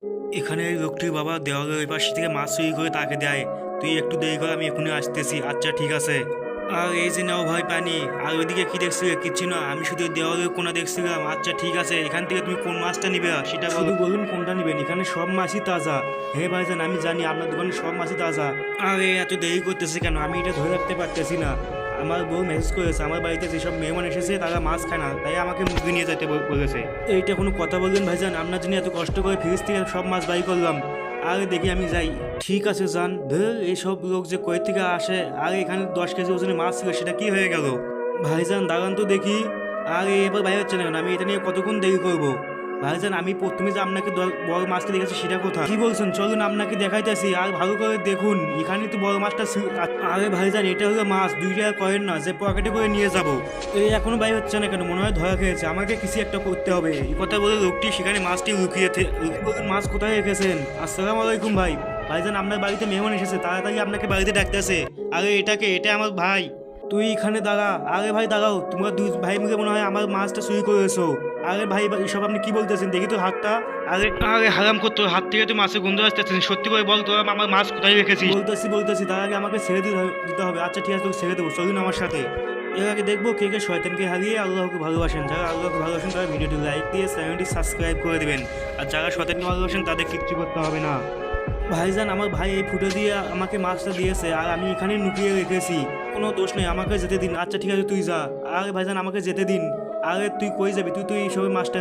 এখানে এই লোকটির বাবা দেওয়ালের ওই পাশ থেকে মাছ চুরি করে তাকে দেয়। তুই একটু দেরি কর, আমি এখনই আসতেছি। আচ্ছা ঠিক আছে। আর এই যে নাও ভাই পানি। আর ওইদিকে কি দেখছিলে? কিচ্ছু না, আমি শুধু দেওয়ালের কোনা দেখছিলাম। আচ্ছা ঠিক আছে, এখান থেকে তুমি কোন মাছটা নিবে সেটা শুধু বলুন কোনটা নিবেন। এখানে সব মাছই তাজা। হ্যাঁ ভাইজান, আমি জানি আপনার দোকানে সব মাছই তাজা। আরে এত দেরি করতেছে কেন? আমি এটা ধরে রাখতে পারতেছি না। আমার বউ মেসেজ করেছে আমার বাড়িতে যেসব মেহমান এসেছে তারা মাছ খায় না, তাই আমাকে মুরগি নিয়ে যেতে বলেছে। এইটা কোনো কথা বলবেন ভাইজান? আপনার জন্য এত কষ্ট করে ফ্রিজ থেকে সব মাছ বাই করলাম। আরে দেখি আমি যাই। ঠিক আছে যান। ধর, এইসব লোক যে কই থেকে আসে। আরে এখানে 10 কেজি ওজনের মাছ ছিল, সেটা কি হয়ে গেল? ভাইজান দাঁড়ান তো দেখি। আরে এবার বাইরে হচ্ছে না কেন? আমি এটা নিয়ে কতক্ষণ দেরি করবো? ভাইজান আমি প্রথমে যে আপনাকে বড় মাছটা দেখেছি সেটা কোথায়? কি বলছেন? চলুন আপনাকে দেখাইতেছি। আর ভালো করে দেখুন, এখানে তো বড় মাছটা আরে ভাইজান এটা হলো মাছ, 2 টাকা করেন না যে পকেটে করে নিয়ে যাব। এই এখনো বাইরে হচ্ছে না কেন? মনে হয় ধরা খেয়েছে। আমাকে কিছু একটা করতে হবে। এই কথা বলে লোকটি সেখানে মাছটি লুকিয়ে মাছ কোথায় রেখেছেন? আসসালামু আলাইকুম ভাই। ভাইজান আপনার বাড়িতে মেহমান এসেছে, তাড়াতাড়ি আপনাকে বাড়িতে ডাকতেছে। আরে এটাকে, এটা আমার ভাই। তুই এখানে দাঁড়া। আরে ভাই দাঁড়াও, তোমরা দুই ভাই মিলে মনে হয় আমার মাছটা চুরি করেছো। আরে ভাই এসব আপনি কি বলতেছেন? দেখি তো হাতটা। আরে আরে হারাম করতো, হাত থেকে তো মাছের গন্ধ আসতেছে। সত্যি করে বল, তোরা আমার মাছ কোথায় রেখেছিস? বলতেছি তার আগে আমাকে ছেড়ে দিতে হবে। আচ্ছা ঠিক আছে, তোকে ছেড়ে দেবো, চলুন আমার সাথে। এর আগে দেখবো কে কে শয়তানকে হারিয়ে আল্লাহকে ভালোবাসেন। যারা আল্লাহকে ভালোবাসেন তারা ভিডিওটি লাইক দিয়ে চ্যানেলটি সাবস্ক্রাইব করে দেবেন। আর যারা শয়তানকে ভালোবাসেন তাদের কিচ্ছু করতে হবে না। ভাইজান আমার ভাই এই ফুটো দিয়ে আমাকে মাছটা দিয়েছে, আর আমি এখানে লুকিয়ে রেখেছি। কোনো দোষ নেই, আমাকে যেতে দিন। আচ্ছা ঠিক আছে তুই যা। আরে ভাইজান আমাকে যেতে দিন। আরে তুই কই যাবি? তুই তো এই সবে মাছটা